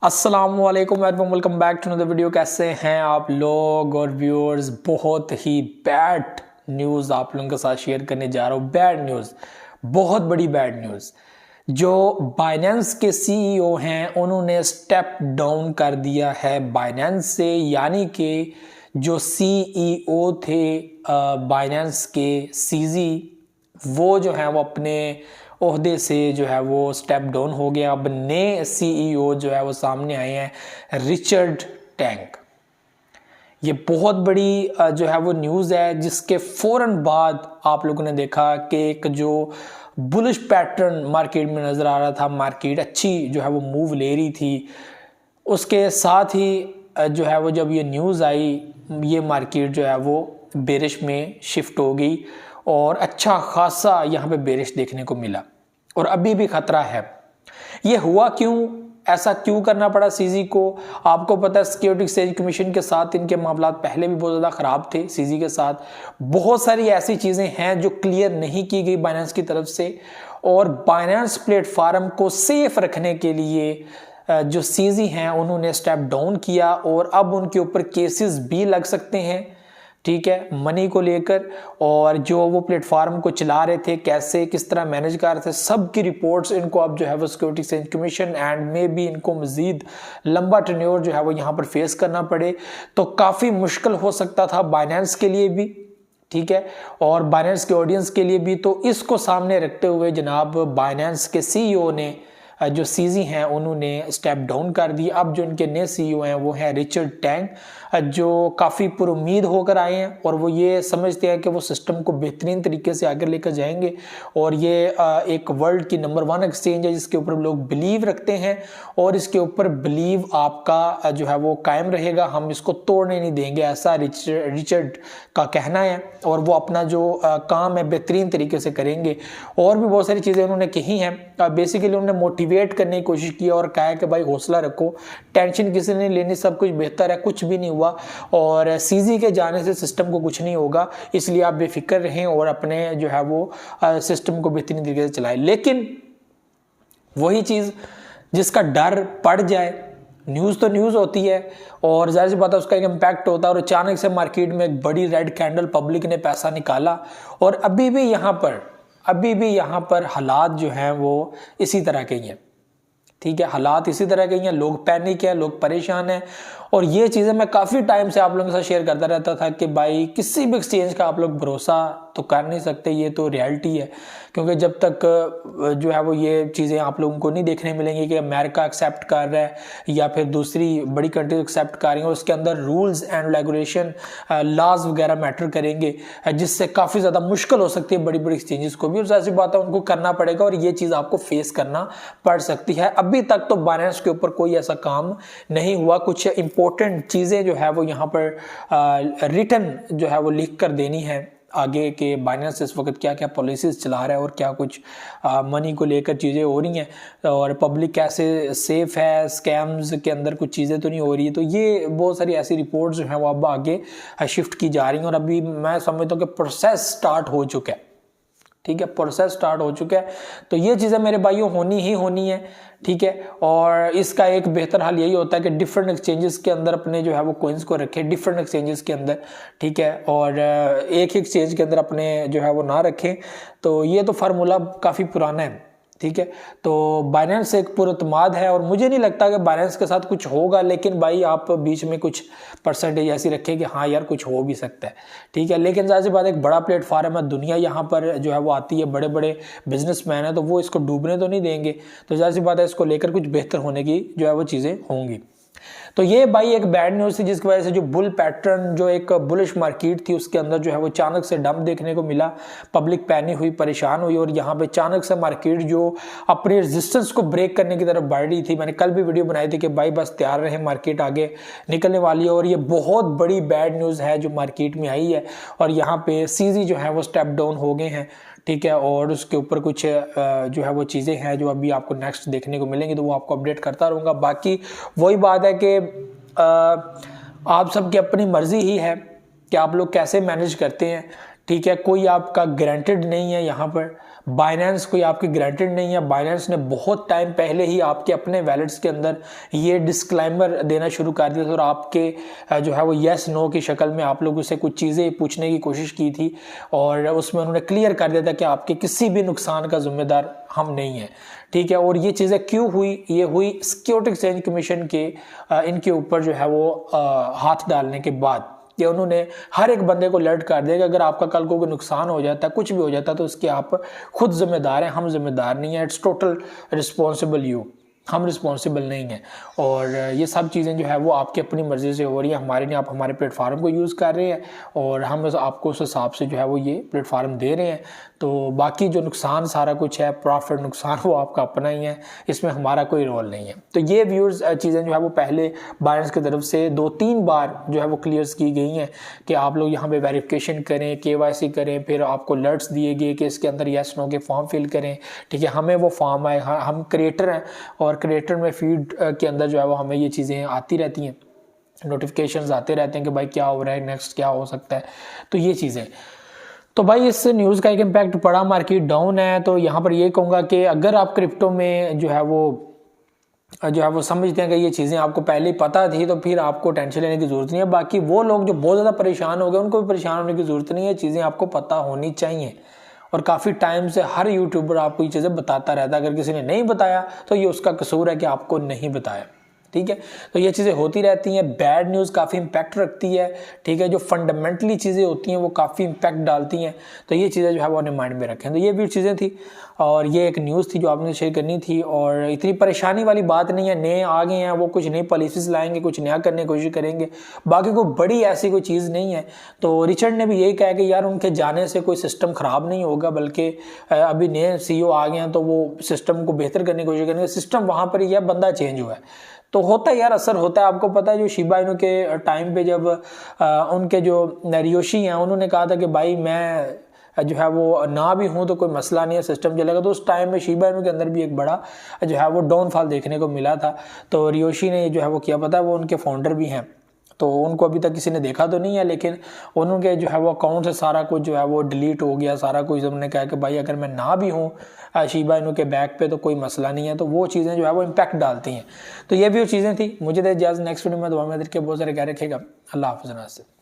अस्सलामुअलैकुम welcome back to another video. कैसे हैं आप लोग और व्यूअर्स। बहुत ही बैड न्यूज़ आप लोगों के साथ शेयर करने जा रहा हूँ। बैड न्यूज़, बहुत बड़ी बैड न्यूज़। जो बाइनेंस के सीईओ हैं उन्होंने स्टेप डाउन कर दिया है बाइनेंस से, यानी कि जो सीईओ थे बाइनेंस के सीजी, वो जो है वो अपने ओहदे से जो है वो स्टेप डाउन हो गया। अब नए सीईओ जो है वो सामने आए हैं, रिचर्ड टैंक। ये बहुत बड़ी जो है वो न्यूज़ है, जिसके फौरन बाद आप लोगों ने देखा कि एक जो बुलिश पैटर्न मार्केट में नज़र आ रहा था, मार्केट अच्छी जो है वो मूव ले रही थी। उसके साथ ही जो है वो जब ये न्यूज़ आई, ये मार्केट जो है वो बेरिश में शिफ्ट हो गई और अच्छा खासा यहाँ पे बेरिश देखने को मिला और अभी भी खतरा है। ये हुआ क्यों, ऐसा क्यों करना पड़ा सीजी को? आपको पता है सिक्योरिटी एक्सचेंज कमीशन के साथ इनके मामला पहले भी बहुत ज़्यादा ख़राब थे। सीजी के साथ बहुत सारी ऐसी चीज़ें हैं जो क्लियर नहीं की गई बाइनेंस की तरफ से, और बाइनेंस प्लेटफार्म को सेफ रखने के लिए जो सीजी हैं उन्होंने स्टेप डाउन किया और अब उनके ऊपर केसेस भी लग सकते हैं, ठीक है, मनी को लेकर। और जो वो प्लेटफार्म को चला रहे थे, कैसे किस तरह मैनेज कर रहे थे, सब की रिपोर्ट्स इनको अब जो है वो सिक्योरिटी एक्सचेंज कमीशन एंड में भी इनको मजीद लंबा टेन्योर जो है वो यहाँ पर फेस करना पड़े, तो काफ़ी मुश्किल हो सकता था बाइनेंस के लिए भी, ठीक है, और बाइनेंस के ऑडियंस के लिए भी। तो इसको सामने रखते हुए जनाब बाइनेंस के सीईओ ने जो सीजी हैं उन्होंने स्टेप डाउन कर दी। अब जो इनके नए सीईओ हैं वो हैं रिचर्ड टैंक, जो काफ़ी पुरुमीद होकर आए हैं और वो ये समझते हैं कि वो सिस्टम को बेहतरीन तरीके से आगे लेकर जाएंगे और ये एक वर्ल्ड की नंबर 1 एक्सचेंज है जिसके ऊपर लोग बिलीव रखते हैं और इसके ऊपर बिलीव आपका जो है वो कायम रहेगा, हम इसको तोड़ने नहीं देंगे, ऐसा रिचर्ड का कहना है। और वो अपना जो काम है बेहतरीन तरीके से करेंगे। और भी बहुत सारी चीज़ें उन्होंने कही हैं। बेसिकली उन्होंने मोटिवेट करने की कोशिश की और कहा है कि भाई हौसला रखो, टेंशन किसी ने लेनी, सब कुछ बेहतर है, कुछ भी नहीं हुआ और सीजी के जाने से सिस्टम को कुछ नहीं होगा, इसलिए आप बेफिक्र रहें और अपने जो है वो सिस्टम को बेहतरीन तरीके से चलाएं। लेकिन वही चीज़ जिसका डर पड़ जाए, न्यूज़ तो न्यूज़ होती है और ज़ाहिर सी बात है उसका एक इम्पैक्ट होता है, और अचानक से मार्केट में एक बड़ी रेड कैंडल, पब्लिक ने पैसा निकाला और अभी भी यहाँ पर हालात जो हैं वो इसी तरह के ही हैं, ठीक है, हालात इसी तरह के ही हैं। लोग पैनिक है, लोग परेशान हैं। और ये चीज़ें मैं काफ़ी टाइम से आप लोगों के साथ शेयर करता रहता था कि भाई किसी भी एक्सचेंज का आप लोग भरोसा तो कर नहीं सकते, ये तो रियलिटी है। क्योंकि जब तक जो है वो ये चीज़ें आप लोगों को नहीं देखने मिलेंगी कि अमेरिका एक्सेप्ट कर रहा है या फिर दूसरी बड़ी कंट्रीज एक्सेप्ट कर रही हैं, उसके अंदर रूल्स एंड रेगुलेशन, लॉज वगैरह मैटर करेंगे, जिससे काफ़ी ज़्यादा मुश्किल हो सकती है बड़ी बड़ी एक्सचेंजेस को भी, और ऐसी बात है उनको करना पड़ेगा और ये चीज़ आपको फेस करना पड़ सकती है। अभी तक तो बाइनेंस के ऊपर कोई ऐसा काम नहीं हुआ। कुछ इंपॉर्टेंट चीज़ें जो है वो यहाँ पर रिटन जो है वो लिख कर देनी है आगे के बाइनेंस इस वक्त क्या क्या पॉलिसीज चला रहा है और क्या कुछ मनी को लेकर चीज़ें हो रही हैं और पब्लिक कैसे सेफ है, स्कैम्स के अंदर कुछ चीज़ें तो नहीं हो रही है। तो ये बहुत सारी ऐसी रिपोर्ट्स जो हैं वो अब आगे शिफ्ट की जा रही हैं और अभी मैं समझता हूँ कि प्रोसेस स्टार्ट हो चुका है, ठीक है, प्रोसेस स्टार्ट हो चुका है। तो ये चीज़ें मेरे भाइयों होनी ही होनी है, ठीक है। और इसका एक बेहतर हाल यही होता है कि डिफरेंट एक्सचेंजेस के अंदर अपने जो है वो कॉइन्स को रखें, डिफरेंट एक्सचेंजेस के अंदर, ठीक है, और एक ही एक्सचेंज के अंदर अपने जो है वो ना रखें। तो ये तो फार्मूला काफ़ी पुराना है, ठीक है। तो बाइनेंस एक पुरअतमाद है और मुझे नहीं लगता कि बाइनेंस के साथ कुछ होगा, लेकिन भाई आप बीच में कुछ परसेंटेज ऐसी रखें कि हाँ यार कुछ हो भी सकता है, ठीक है। लेकिन ज़ाहिर सी बात एक बड़ा प्लेटफार्म है, दुनिया यहाँ पर जो है वो आती है, बड़े बड़े बिजनेसमैन है, तो वो इसको डूबने तो नहीं देंगे। तो ज़ाहिर सी बात है इसको लेकर कुछ बेहतर होने की जो है वो चीज़ें होंगी। तो ये भाई एक बैड न्यूज़ थी जिसकी वजह से जो बुल पैटर्न, जो एक बुलिश मार्केट थी, उसके अंदर जो है वो अचानक से डंप देखने को मिला, पब्लिक पैनिक हुई, परेशान हुई और यहाँ पे अचानक से मार्केट जो अपने रेजिस्टेंस को ब्रेक करने की तरफ बढ़ रही थी। मैंने कल भी वीडियो बनाई थी कि भाई बस तैयार रहे, मार्केट आगे निकलने वाली है और ये बहुत बड़ी बैड न्यूज़ है जो मार्केट में आई है। और यहाँ पे सीजी जो है वो स्टेप डाउन हो गए हैं, ठीक है, और उसके ऊपर कुछ जो है वो चीज़ें हैं जो अभी आपको नेक्स्ट देखने को मिलेंगी, तो वो आपको अपडेट करता रहूँगा। बाकी वही बात है कि आप सबकी अपनी मर्ज़ी ही है कि आप लोग कैसे मैनेज करते हैं, ठीक है, कोई आपका गारंटेड नहीं है यहाँ पर। बाइनेंस कोई आपकी ग्रांटेड नहीं है। बाइनेंस ने बहुत टाइम पहले ही आपके अपने वैलेट्स के अंदर ये डिस्क्लेमर देना शुरू कर दिया था और आपके जो है वो येस नो की शक्ल में आप लोगों से कुछ चीज़ें पूछने की कोशिश की थी और उसमें उन्होंने क्लियर कर दिया था कि आपके किसी भी नुकसान का जिम्मेदार हम नहीं हैं, ठीक है। और ये चीज़ें क्यों हुई? ये हुई सिक्योरिटी एक्सचेंज कमीशन के इनके ऊपर जो है वो हाथ डालने के बाद कि उन्होंने हर एक बंदे को अलर्ट कर दिया कि अगर आपका कल को कोई नुकसान हो जाता है, कुछ भी हो जाता है, तो उसके आप खुद जिम्मेदार हैं, हम जिम्मेदार नहीं है। इट्स टोटल रिस्पॉन्सिबल यू, हम रिस्पॉन्सिबल नहीं हैं। और ये सब चीज़ें जो है वो आपकी अपनी मर्ज़ी से हो रही है, हमारे नहीं। आप हमारे प्लेटफार्म को यूज़ कर रहे हैं और हम आपको उस हिसाब से जो है वो ये प्लेटफार्म दे रहे हैं। तो बाकी जो नुकसान सारा कुछ है, प्रॉफिट नुकसान, वो आपका अपना ही है, इसमें हमारा कोई रोल नहीं है। तो ये व्यूअर्स चीज़ें जो है वो पहले बायर्स की तरफ से 2-3 बार जो है वो क्लियर्स की गई हैं कि आप लोग यहाँ पे वेरिफिकेशन करें, KYC करें, फिर आपको अलर्ट्स दिए गए कि इसके अंदर येस नो के फॉर्म फिल करें, ठीक है। हमें वो फॉर्म आए, हम क्रिएटर हैं और क्रिएटर में फीड के अंदर जो है वो हमें ये चीज़ें आती रहती हैं, नोटिफिकेशंस आते रहते हैं कि भाई क्या हो रहा है, नेक्स्ट क्या हो सकता है। तो ये चीज़ें, तो भाई इस न्यूज़ का एक इम्पैक्ट पड़ा, मार्केट डाउन है। तो यहाँ पर ये कहूँगा कि अगर आप क्रिप्टो में जो है वो समझते हैं कि ये चीज़ें आपको पहले ही पता थी, तो फिर आपको टेंशन लेने की ज़रूरत नहीं है। बाकी वो लोग जो बहुत ज़्यादा परेशान हो गए, उनको भी परेशान होने की ज़रूरत नहीं है। चीज़ें आपको पता होनी चाहिए और काफ़ी टाइम से हर यूट्यूबर आपको ये चीज़ें बताता रहता है। अगर किसी ने नहीं बताया तो ये उसका कसूर है कि आपको नहीं बताया, ठीक है। तो ये चीज़ें होती रहती हैं। बैड न्यूज़ काफ़ी इम्पैक्ट रखती है, ठीक है। जो फंडामेंटली चीज़ें होती हैं वो काफ़ी इम्पैक्ट डालती हैं। तो ये चीज़ें जो है वो अपने माइंड में रखें। तो ये भी चीज़ें थी और ये एक न्यूज़ थी जो आपने शेयर करनी थी। और इतनी परेशानी वाली बात नहीं है, नए आ गए हैं, वो कुछ नई पॉलिसीज लाएंगे, कुछ नया करने की कोशिश करेंगे, बाकी कोई बड़ी ऐसी कोई चीज़ नहीं है। तो रिचर्ड ने भी यही कहा कि यार उनके जाने से कोई सिस्टम ख़राब नहीं होगा, बल्कि अभी नए CEO आ गए हैं तो वो सिस्टम को बेहतर करने की कोशिश करेंगे। सिस्टम वहाँ पर ही है, बंदा चेंज हुआ है तो होता है यार, असर होता है। आपको पता है जो शिबा इनू के टाइम पे जब उनके जो रियोशी हैं उन्होंने कहा था कि भाई मैं जो है वो ना भी हूँ तो कोई मसला नहीं है, सिस्टम चलेगा। तो उस टाइम में शिबा इनू के अंदर भी एक बड़ा जो है वो डाउनफॉल देखने को मिला था। तो रियोशी ने जो है वो किया, पता है वो उनके फाउंडर भी हैं, तो उनको अभी तक किसी ने देखा तो नहीं है, लेकिन उनके जो है वो अकाउंट से सारा कुछ जो है वो डिलीट हो गया, सारा कुछ। उन्होंने कहा कि भाई अगर मैं ना भी हूँ शिबा इनू के बैक पे तो कोई मसला नहीं है। तो वो चीज़ें जो है वो इम्पैक्ट डालती हैं। तो ये भी वो चीज़ें थी। मुझे तो इजाज़त, नेक्स्ट वीडियो में दुआ में के बहुत सारे कह रखेगा। अल्लाह हाफ़िज़।